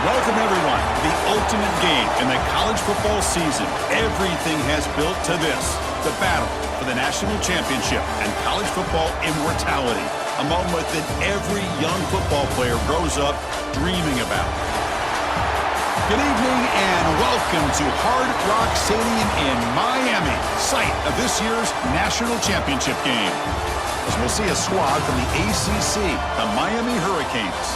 Welcome, everyone, to the ultimate game in the college football season. Everything has built to this, the battle for the national championship and college football immortality, a moment that every young football player grows up dreaming about. Good evening and welcome to Hard Rock Stadium in Miami, site of this year's national championship game. As we'll see a squad from the ACC, the Miami Hurricanes,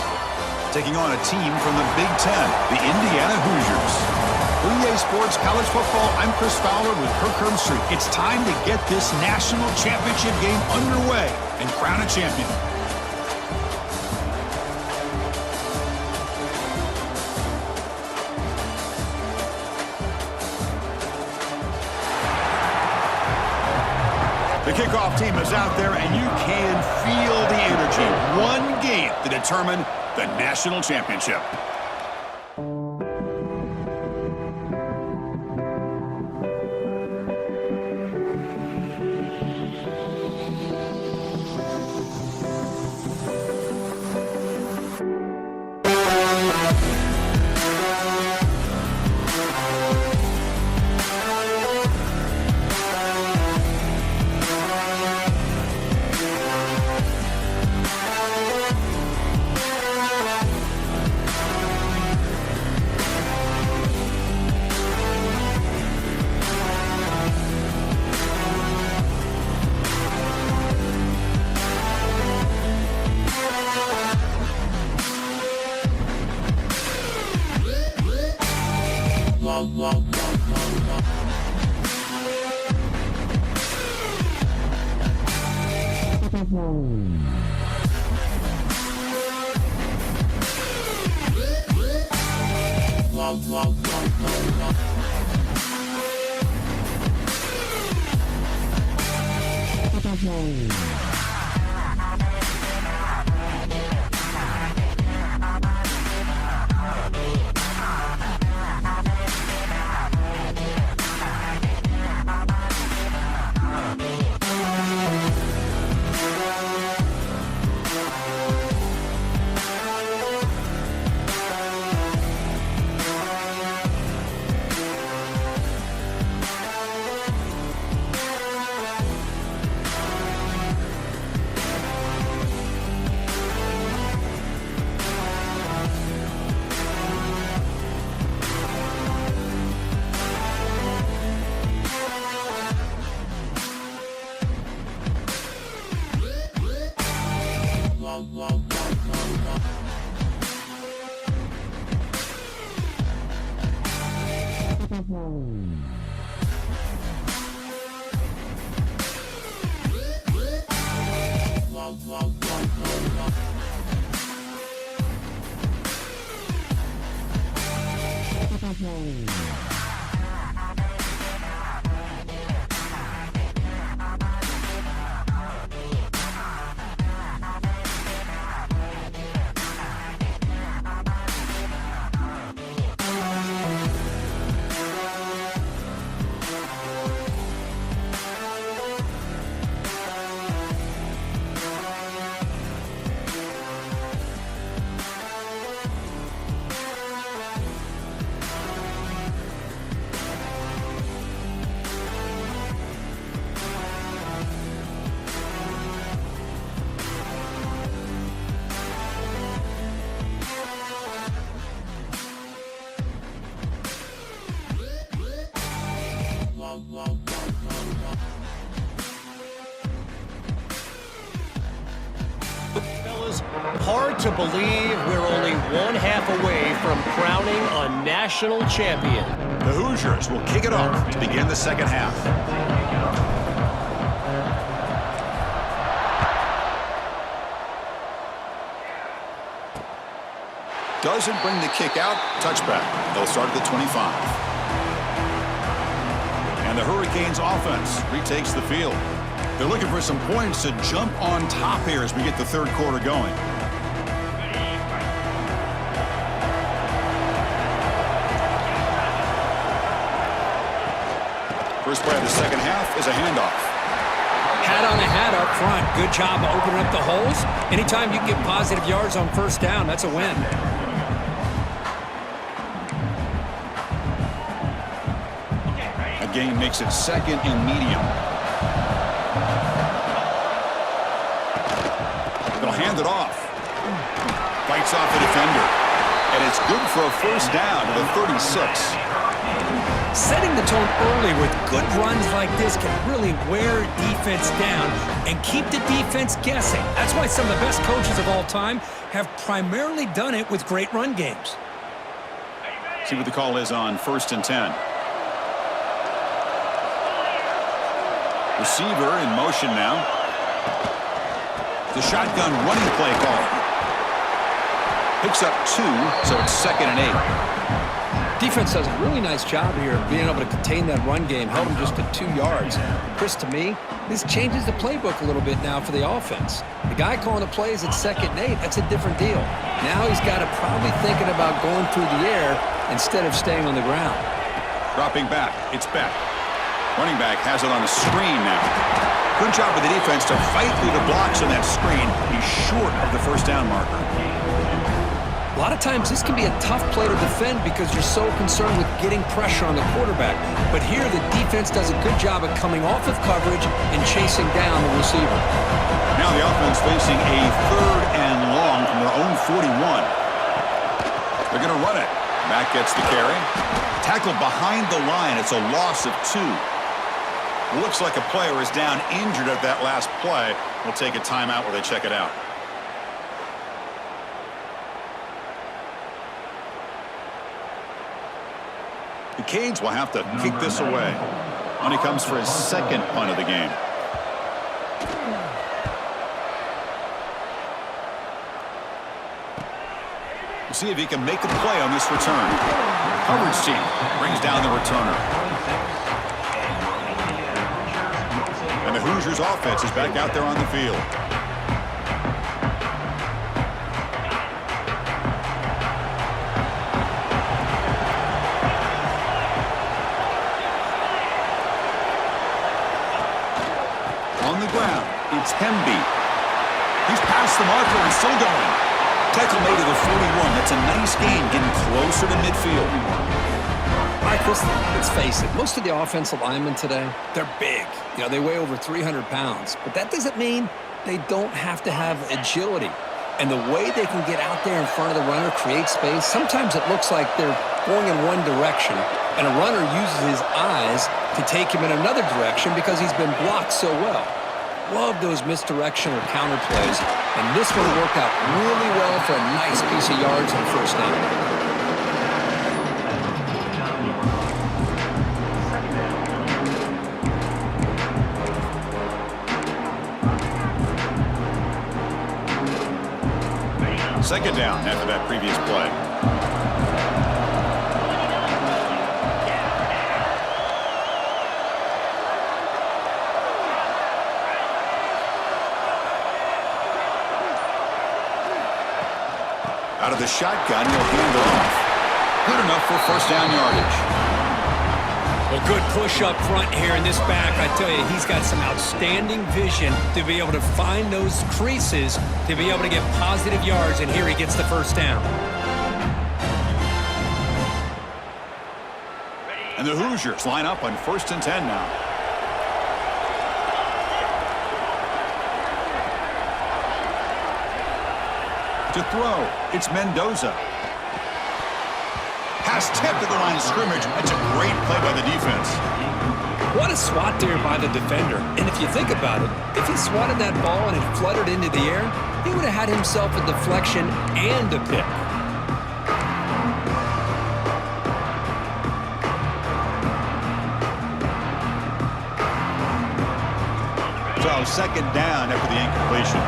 taking on a team from the Big Ten, the Indiana Hoosiers. For EA Sports College Football, I'm Chris Fowler with Kirk Street. It's time to get this national championship game underway and crown a champion. The kickoff team is out there, and you can feel the energy. One game to determine the national championship. Hard to believe we're only one half away from crowning a national champion. The Hoosiers will kick it off to begin the second half. Doesn't bring the kick out. Touchback. They'll start at the 25. And the Hurricanes offense retakes the field. They're looking for some points to jump on top here as we get the third quarter going. First play of the second half is a handoff. Hat on a hat up front. Good job opening up the holes. Anytime you can get positive yards on first down, that's a win. gain makes it second and medium. They'll hand it off. Fights off the defender. And it's good for a first down to the 36. Setting the tone early with good runs like this can really wear defense down and keep the defense guessing. That's why some of the best coaches of all time have primarily done it with great run games. See what the call is on 1st and 10. Receiver in motion now. The shotgun running play call. Picks up 2, so it's 2nd and 8. Defense does a really nice job here of being able to contain that run game, held them just to 2 yards. Chris, to me, this changes the playbook a little bit now for the offense. The guy calling the plays at 2nd and 8, that's a different deal. Now he's got to probably thinking about going through the air instead of staying on the ground. Dropping back, it's Beck. Running back has it on a screen now. Good job of the defense to fight through the blocks on that screen. He's short of the first down marker. A lot of times this can be a tough play to defend because you're so concerned with getting pressure on the quarterback. But here the defense does a good job of coming off of coverage and chasing down the receiver. Now the offense facing a 3rd and long from their own 41. They're going to run it. Back gets the carry. Tackle behind the line. It's a loss of 2. Looks like a player is down injured at that last play. We'll take a timeout where they check it out. The Canes will have to kick this away when he comes for his 2nd punt of the game. We'll see if he can make a play on this return. Coverage team brings down the returner. And the Hoosiers offense is back out there on the field. It's Hemby. He's past the marker and still going. Tackle made to the 41. That's a nice gain, getting closer to midfield. All right, Chris, let's face it. Most of the offensive linemen today, they're big. You know, they weigh over 300 pounds. But that doesn't mean they don't have to have agility. And the way they can get out there in front of the runner, create space, sometimes it looks like they're going in one direction, and a runner uses his eyes to take him in another direction because he's been blocked so well. Love those misdirection or counter plays, and this one worked out really well for a nice piece of yards and first down. Second down after that previous play. Out of the shotgun, he'll hand it off. Good enough for first down yardage. Well, good push up front here in this back. I tell you, he's got some outstanding vision to be able to find those creases, to be able to get positive yards, and here he gets the first down. And the Hoosiers line up on 1st and 10 now. To throw, it's Mendoza. Pass tipped at the line of scrimmage. That's a great play by the defense. What a swat there by the defender. And if you think about it, if he swatted that ball and it fluttered into the air, he would have had himself a deflection and a pick. So 2nd down after the incompletion.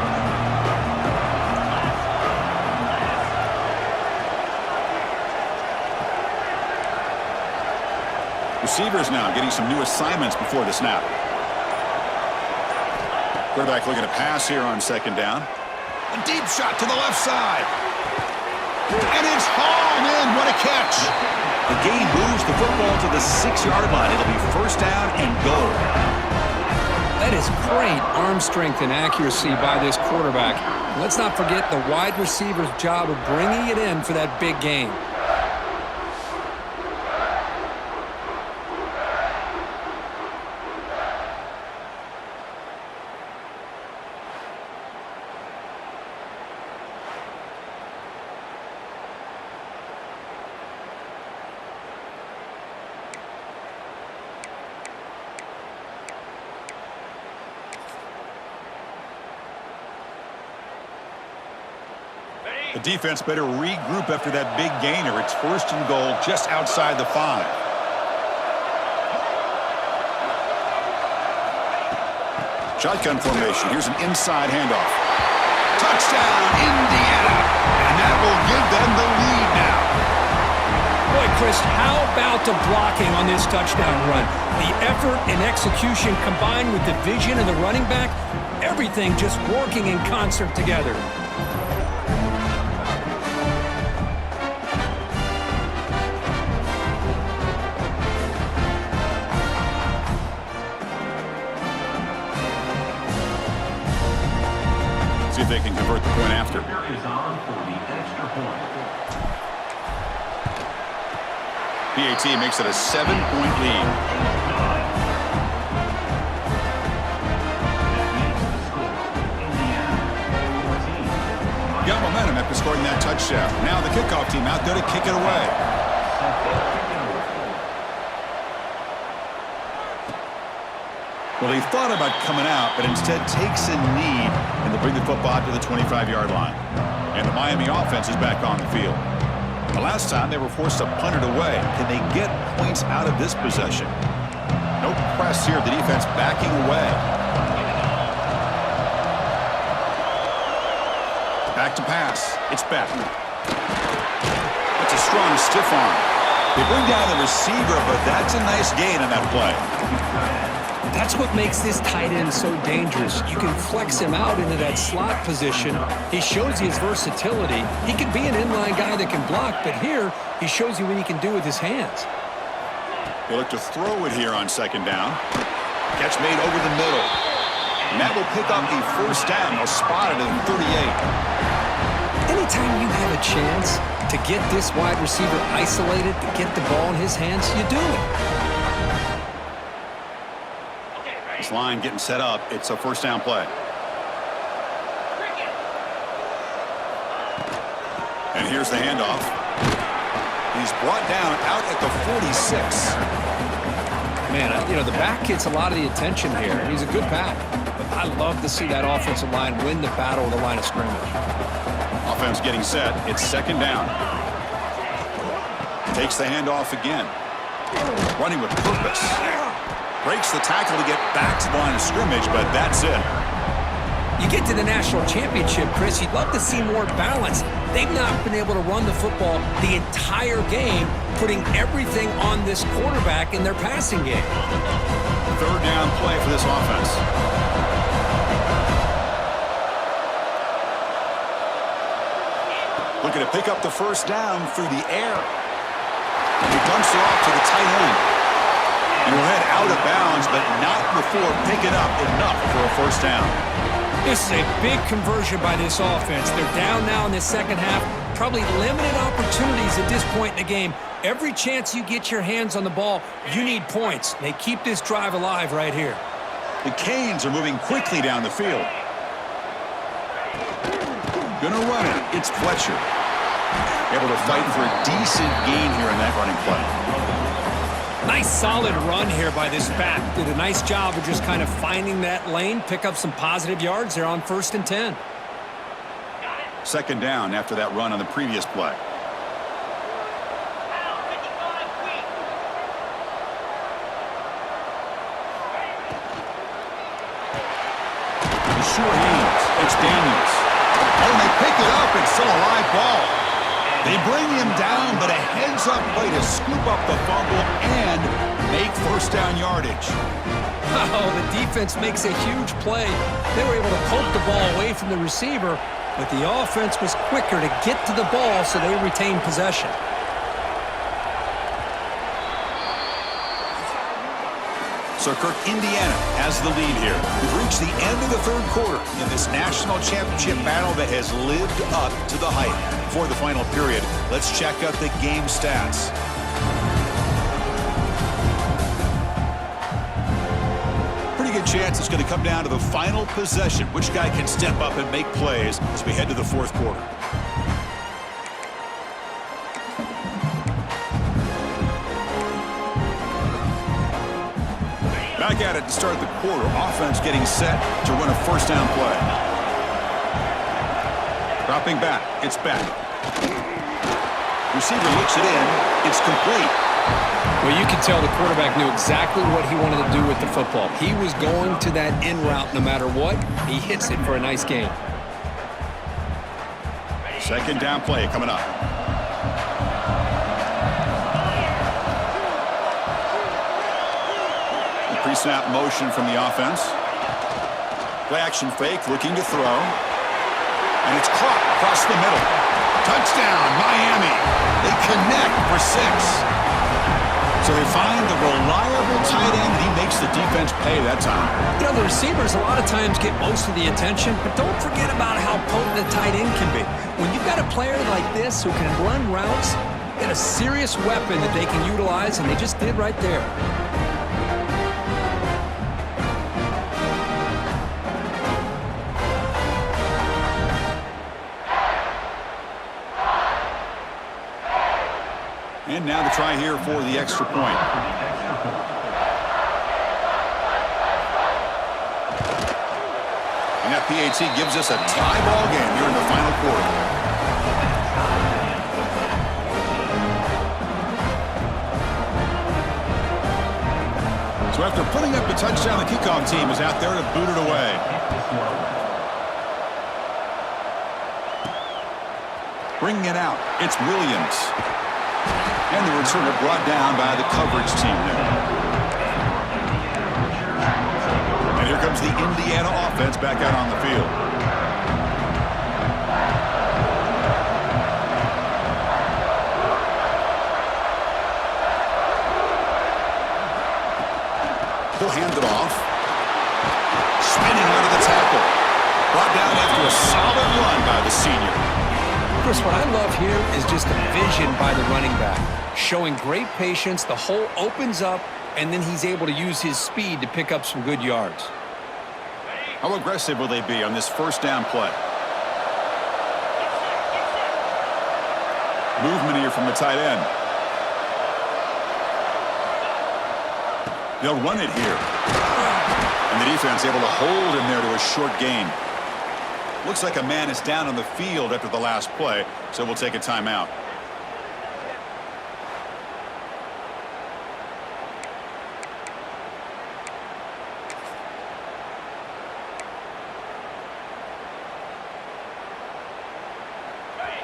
Receivers now getting some new assignments before the snap. Quarterback looking to pass here on 2nd down. A deep shot to the left side. And it's hauled in. What a catch. The game moves the football to the 6-yard line. It'll be first down and goal. That is great arm strength and accuracy by this quarterback. Let's not forget the wide receiver's job of bringing it in for that big game. The defense better regroup after that big gainer. It's 1st and goal just outside the 5. Shotgun formation. Here's an inside handoff. Touchdown, Indiana. And that will give them the lead now. Boy, Chris, how about the blocking on this touchdown run? The effort and execution combined with the vision of the running back, everything just working in concert together. See if they can convert the point after. PAT makes it a 7-point lead. Got momentum after scoring that touchdown. Now the kickoff team out there to kick it away. Well, he thought about coming out, but instead takes a knee, and they bring the football out to the 25-yard line. And the Miami offense is back on the field. The last time they were forced to punt it away. Can they get points out of this possession? No press here. The defense backing away. Back to pass. It's Beck. It's a strong stiff arm. They bring down the receiver, but that's a nice gain on that play. That's what makes this tight end so dangerous. You can flex him out into that slot position. He shows you his versatility. He can be an inline guy that can block, but here he shows you what he can do with his hands. They look to throw it here on 2nd down. Catch made over the middle. And that will pick up the 1st down. They'll spot it at 38. Anytime you have a chance to get this wide receiver isolated, to get the ball in his hands, you do it. This line getting set up. It's a 1st down play. And here's the handoff. He's brought down out at the 46. Man, the back gets a lot of the attention here. He's a good back. But I love to see that offensive line win the battle of the line of scrimmage. Offense getting set. It's 2nd down. Takes the handoff again. Running with purpose. Breaks the tackle to get back to the line of scrimmage, but that's it. You get to the national championship, Chris, you'd love to see more balance. They've not been able to run the football the entire game, putting everything on this quarterback in their passing game. 3rd down play for this offense. Looking to pick up the 1st down through the air. And he dumps it off to the tight end. And will head out of bounds, but not before picking up enough for a 1st down. This is a big conversion by this offense. They're down now in the 2nd half. Probably limited opportunities at this point in the game. Every chance you get your hands on the ball, you need points. They keep this drive alive right here. The Canes are moving quickly down the field. Gonna run it. It's Fletcher. Able to fight for a decent gain here in that running play. Nice solid run here by this back. Did a nice job of just kind of finding that lane, pick up some positive yards there on 1st and 10. 2nd down after that run on the previous play. Sure hands. It's Daniels. Oh, and they pick it up. It's still a live ball. They bring him down, but a heads-up play to scoop up the fumble and make 1st down yardage. Oh, the defense makes a huge play. They were able to poke the ball away from the receiver, but the offense was quicker to get to the ball, so they retained possession. So, Curt, Indiana has the lead here. We've reached the end of the 3rd quarter in this national championship battle that has lived up to the hype. For the final period, let's check out the game stats. Pretty good chance it's going to come down to the final possession. Which guy can step up and make plays as we head to the 4th quarter. Back at it to start the quarter. Offense getting set to run a 1st down play. Dropping back. It's back. Receiver looks it in. It's complete. Well, you can tell the quarterback knew exactly what he wanted to do with the football. He was going to that in route no matter what. He hits it for a nice gain. Second down play coming up. The pre-snap motion from the offense. Play action fake, looking to throw. And it's caught across the middle. Touchdown, Miami. They connect for 6. So they find the reliable tight end. He makes the defense pay that time. You know, the receivers a lot of times get most of the attention, but don't forget about how potent a tight end can be. When you've got a player like this who can run routes, you've got a serious weapon that they can utilize, and they just did right there. And now the try here for the extra point. And that PAT gives us a tie ball game here in the final quarter. So after putting up the touchdown, the kickoff team is out there to boot it away. Bringing it out, it's Williams. And the returner brought down by the coverage team there. And here comes the Indiana offense back out on the field. He'll hand it off. Spinning out of the tackle. Brought down after a solid run by the senior. Chris, what I love here is just the vision by the running back. Showing great patience, the hole opens up, and then he's able to use his speed to pick up some good yards. How aggressive will they be on this first down play? Movement here from the tight end. They'll run it here. And the defense able to hold him there to a short gain. Looks like a man is down on the field after the last play, so we'll take a timeout.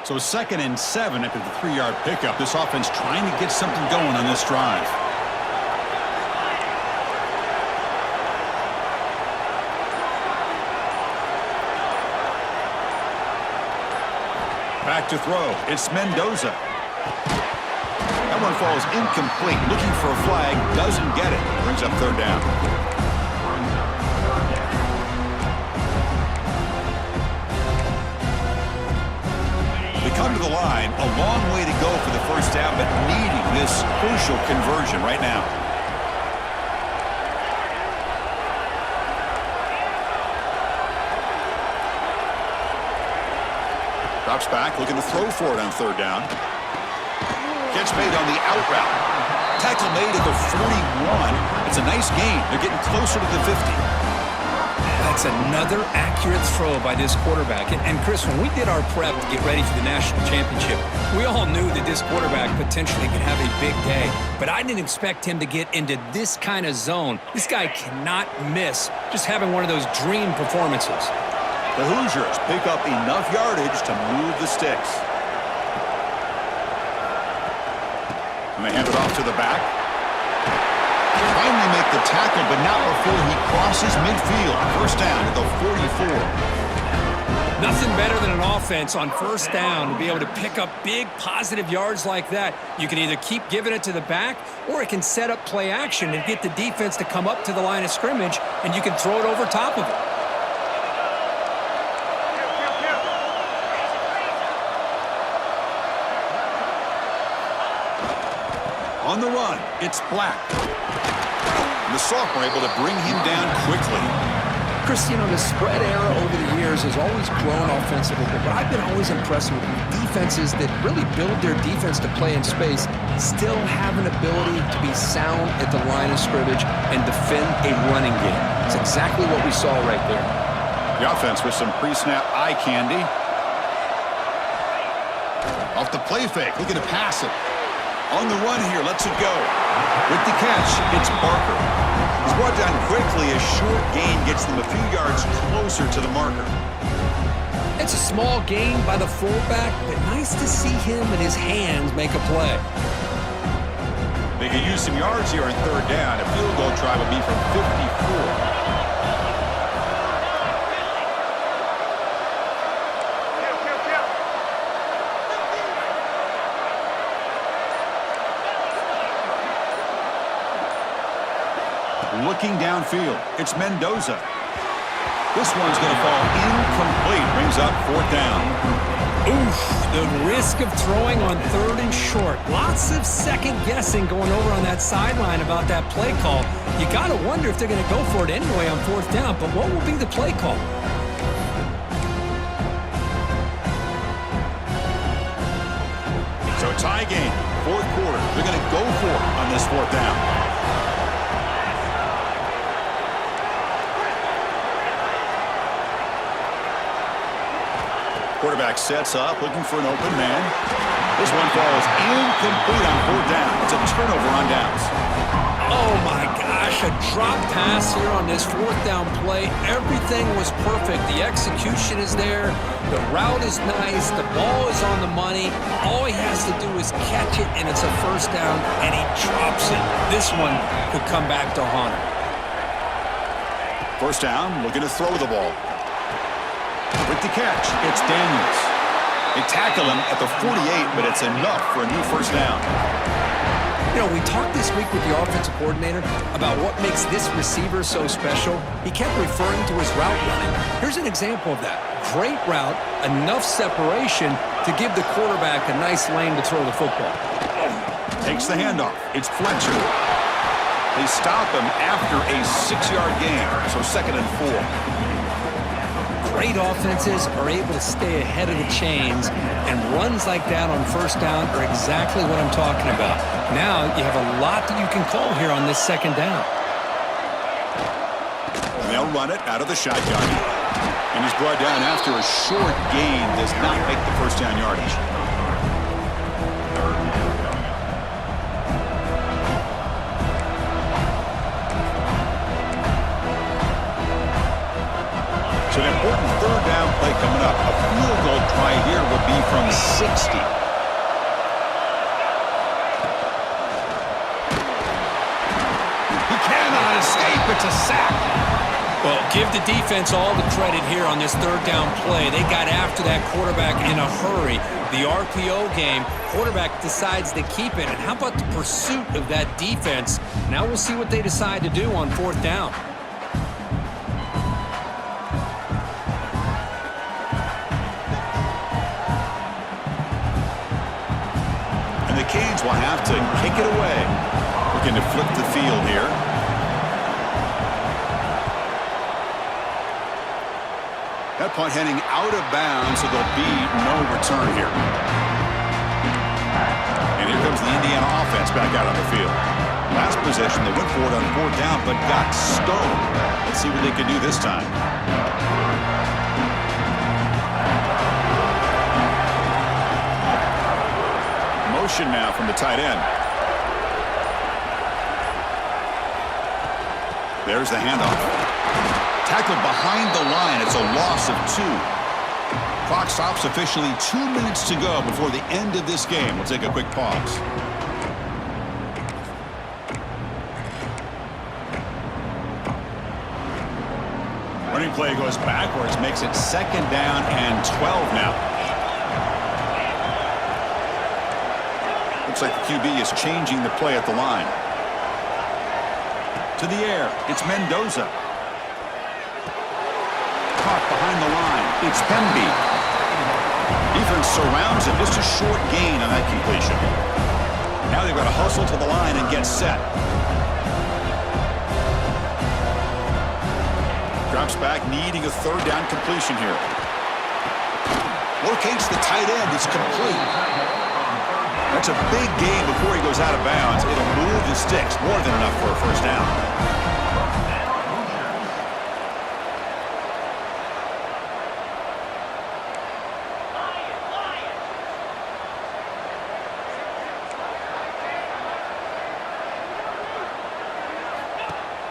So 2nd and 7 after the 3-yard pickup. This offense trying to get something going on this drive. Back to throw. It's Mendoza. That one falls incomplete. Looking for a flag. Doesn't get it. Brings up 3rd down. They come to the line. A long way to go for the first down, but needing this crucial conversion right now. Drops back, looking to throw for it on 3rd down. Catch made on the out route. Tackle made at the 41. It's a nice gain. They're getting closer to the 50. That's another accurate throw by this quarterback. And Chris, when we did our prep to get ready for the national championship, we all knew that this quarterback potentially could have a big day. But I didn't expect him to get into this kind of zone. This guy cannot miss just having one of those dream performances. The Hoosiers pick up enough yardage to move the sticks. And they hand it off to the back. Finally make the tackle, but not before he crosses midfield. First down at the 44. Nothing better than an offense on first down to be able to pick up big positive yards like that. You can either keep giving it to the back, or it can set up play action and get the defense to come up to the line of scrimmage, and you can throw it over top of it. On the run, it's Black. And the sophomore able to bring him down quickly. Chris, you know, the spread era over the years has always grown offensively, but I've been always impressed with defenses that really build their defense to play in space, still have an ability to be sound at the line of scrimmage and defend a running game. It's exactly what we saw right there. The offense with some pre-snap eye candy. Off the play fake, looking to pass it. On the run here, lets it go. With the catch, it's Barker. He's brought down quickly. A short gain gets them a few yards closer to the marker. It's a small gain by the fullback, but nice to see him and his hands make a play. They could use some yards here on third down. A field goal try would be from 54. Looking downfield, it's Mendoza. This one's going to fall incomplete. Brings up fourth down. Oof, the risk of throwing on third and short. Lots of second guessing going over on that sideline about that play call. You got to wonder if they're going to go for it anyway on fourth down, but what will be the play call? So tie game, fourth quarter. They're going to go for it on this fourth down. Quarterback sets up, looking for an open man. This one falls incomplete on fourth down. It's a turnover on downs. Oh, my gosh, a drop pass here on this fourth down play. Everything was perfect. The execution is there. The route is nice. The ball is on the money. All he has to do is catch it, and it's a first down, and he drops it. This one could come back to haunt him. First down, looking to throw the ball. With the catch, it's Daniels. They tackle him at the 48, but it's enough for a new first down. You know, we talked this week with the offensive coordinator about what makes this receiver so special. He kept referring to his route running. Here's an example of that. Great route, enough separation to give the quarterback a nice lane to throw the football. Takes the handoff. It's Fletcher. They stop him after a 6-yard gain, so second and 4. Great offenses are able to stay ahead of the chains, and runs like that on first down are exactly what I'm talking about. Now you have a lot that you can call here on this second down. And they'll run it out of the shotgun. And he's brought down after a short gain. Does not make the first down yardage. So an important third down play coming up. A field goal try here would be from 60. He cannot escape. It's a sack. Well, give the defense all the credit here on this third down play. They got after that quarterback in a hurry. The RPO game, quarterback decides to keep it. And how about the pursuit of that defense? Now we'll see what they decide to do on fourth down. The Canes will have to kick it away. Looking to flip the field here. That punt heading out of bounds, so there'll be no return here. And here comes the Indiana offense back out on the field. Last possession, they went for it on fourth down, but got stoned. Let's see what they can do this time. Motion now from the tight end. There's the handoff. Tackled behind the line. It's a loss of 2. Clock stops officially 2 minutes to go before the end of this game. We'll take a quick pause. Running play goes backwards, makes it second down and 12 now. Looks like the QB is changing the play at the line. To the air, it's Mendoza. Caught behind the line, it's Pemby. Defense surrounds him, just a short gain on that completion. Now they've got to hustle to the line and get set. Drops back, needing a third down completion here. Locates the tight end, it's complete. That's a big gain before he goes out of bounds. It'll move the sticks, more than enough for a first down.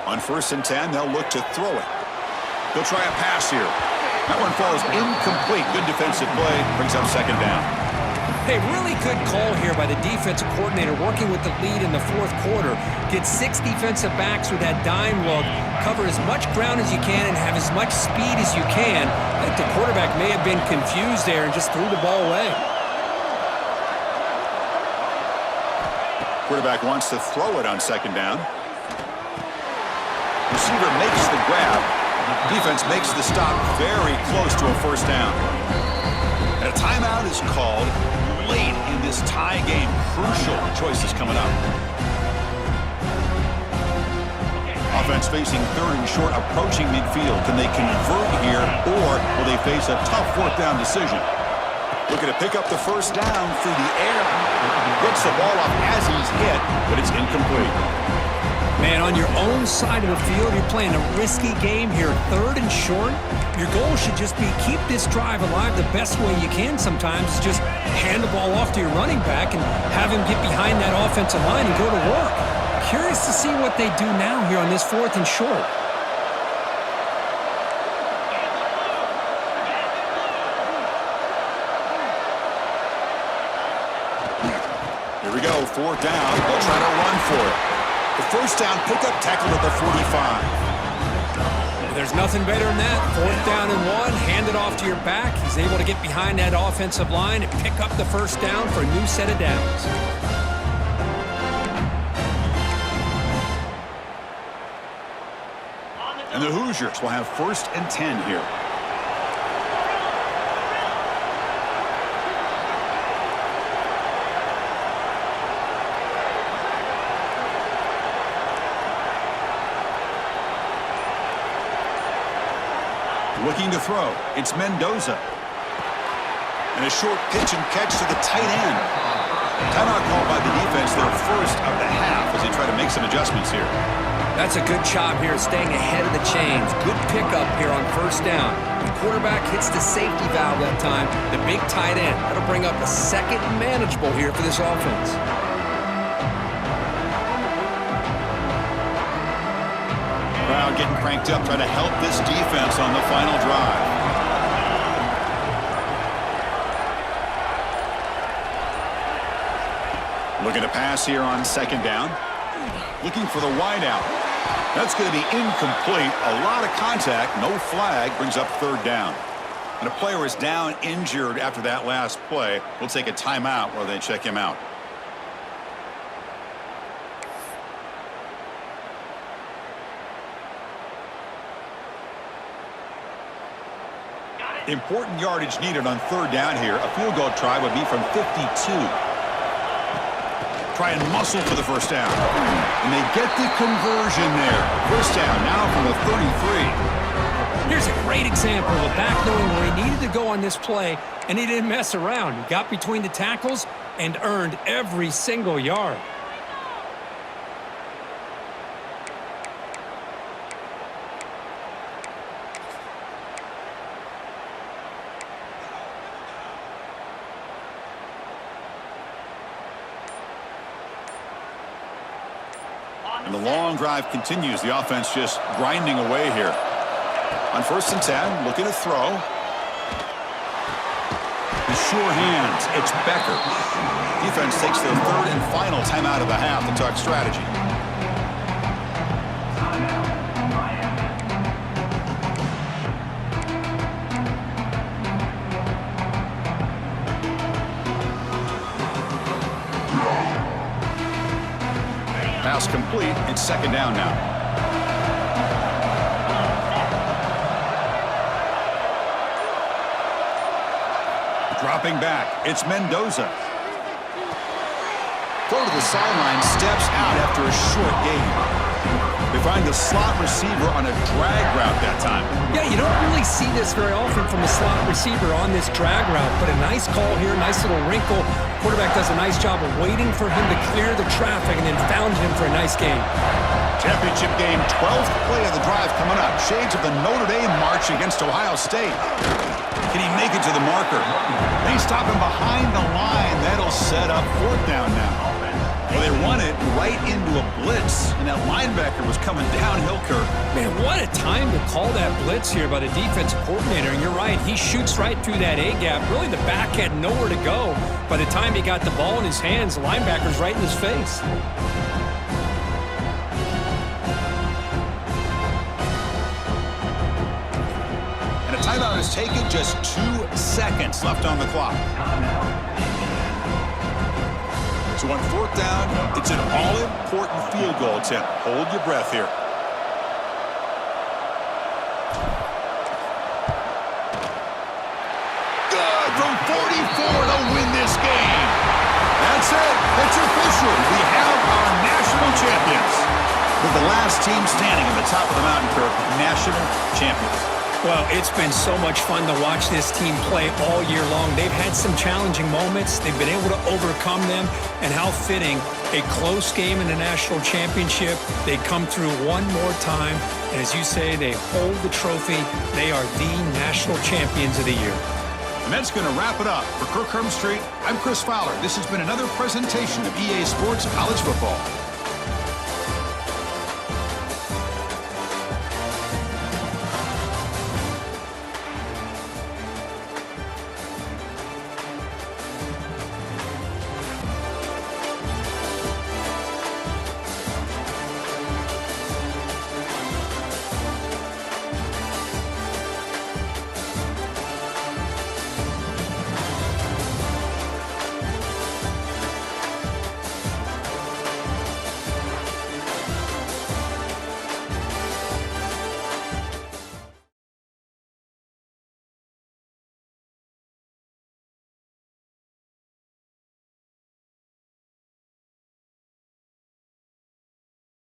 On 1st and 10, they'll look to throw it. He'll try a pass here. That one falls incomplete. Good defensive play. Brings up 2nd down. Hey, really good call here by the defensive coordinator working with the lead in the 4th quarter. Get 6 defensive backs with that dime look. Cover as much ground as you can and have as much speed as you can. I think the quarterback may have been confused there and just threw the ball away. Quarterback wants to throw it on 2nd down. Receiver makes the grab. Defense makes the stop very close to a 1st down. And a timeout is called late in this tie game. Crucial choices coming up. Offense facing 3rd and short, approaching midfield. Can they convert here, or will they face a tough 4th down decision? Looking to pick up the 1st down through the air. Gets the ball off as he's hit, but it's incomplete. Man, on your own side of the field, you're playing a risky game here. 3rd and short. Your goal should just be keep this drive alive the best way you can sometimes. Just hand the ball off to your running back and have him get behind that offensive line and go to work. Curious to see what they do now here on this 4th and short. Here we go, 4th down. They'll try to run for it. The 1st down pickup tackled at the 45. There's nothing better than that. 4th down and 1, hand it off to your back. He's able to get behind that offensive line and pick up the 1st down for a new set of downs. And the Hoosiers will have 1st and 10 here. Looking to throw. It's Mendoza. And a short pitch and catch to the tight end. Timeout called by the defense, their 1st of the half, as they try to make some adjustments here. That's a good job here, staying ahead of the chains. Good pickup here on 1st down. The quarterback hits the safety valve that time. The big tight end. That'll bring up a 2nd and manageable here for this offense. Crowd getting cranked up, trying to help this defense on the final drive. Looking to pass here on 2nd down. Looking for the wideout. That's going to be incomplete. A lot of contact, no flag, brings up 3rd down. And a player is down injured after that last play. We'll take a timeout while they check him out. Important yardage needed on 3rd down here. A field goal try would be from 52. Try and muscle for the 1st down. And they get the conversion there. 1st down now from the 33. Here's a great example of a back knowing where he needed to go on this play, and he didn't mess around. He got between the tackles and earned every single yard. And the long drive continues. The offense just grinding away here. On 1st and 10, looking to throw. The sure hands. It's Becker. Defense takes their 3rd and final timeout of the half to talk strategy. Pass complete. It's 2nd down now. Dropping back. It's Mendoza. Throw to the sideline. Steps out after a short gain. They find the slot receiver on a drag route that time. Yeah, you don't really see this very often from a slot receiver on this drag route, but a nice call here, nice little wrinkle. Quarterback does a nice job of waiting for him to clear the traffic and then found him for a nice gain. Championship game, 12th play of the drive coming up. Shades of the Notre Dame march against Ohio State. Can he make it to the marker? They stop him behind the line. That'll set up 4th down now. Well, they run it right into a blitz, and that linebacker was coming downhill, Curt. Man, what a time to call that blitz here by the defensive coordinator. And you're right, he shoots right through that A-gap. Really, the back had nowhere to go. By the time he got the ball in his hands, the linebacker's right in his face. And a timeout is taken, just 2 seconds left on the clock. So on 4th down, it's an all-important field goal attempt. Hold your breath here. Good from 44 to win this game. That's it. It's official. We have our national champions. With the last team standing at the top of the mountain, Curt, national champions. Well, it's been so much fun to watch this team play all year long. They've had some challenging moments. They've been able to overcome them. And how fitting, a close game in the national championship. They come through one more time. And as you say, they hold the trophy. They are the national champions of the year. And that's going to wrap it up. For Kirk Street, I'm Chris Fowler. This has been another presentation of EA Sports College Football.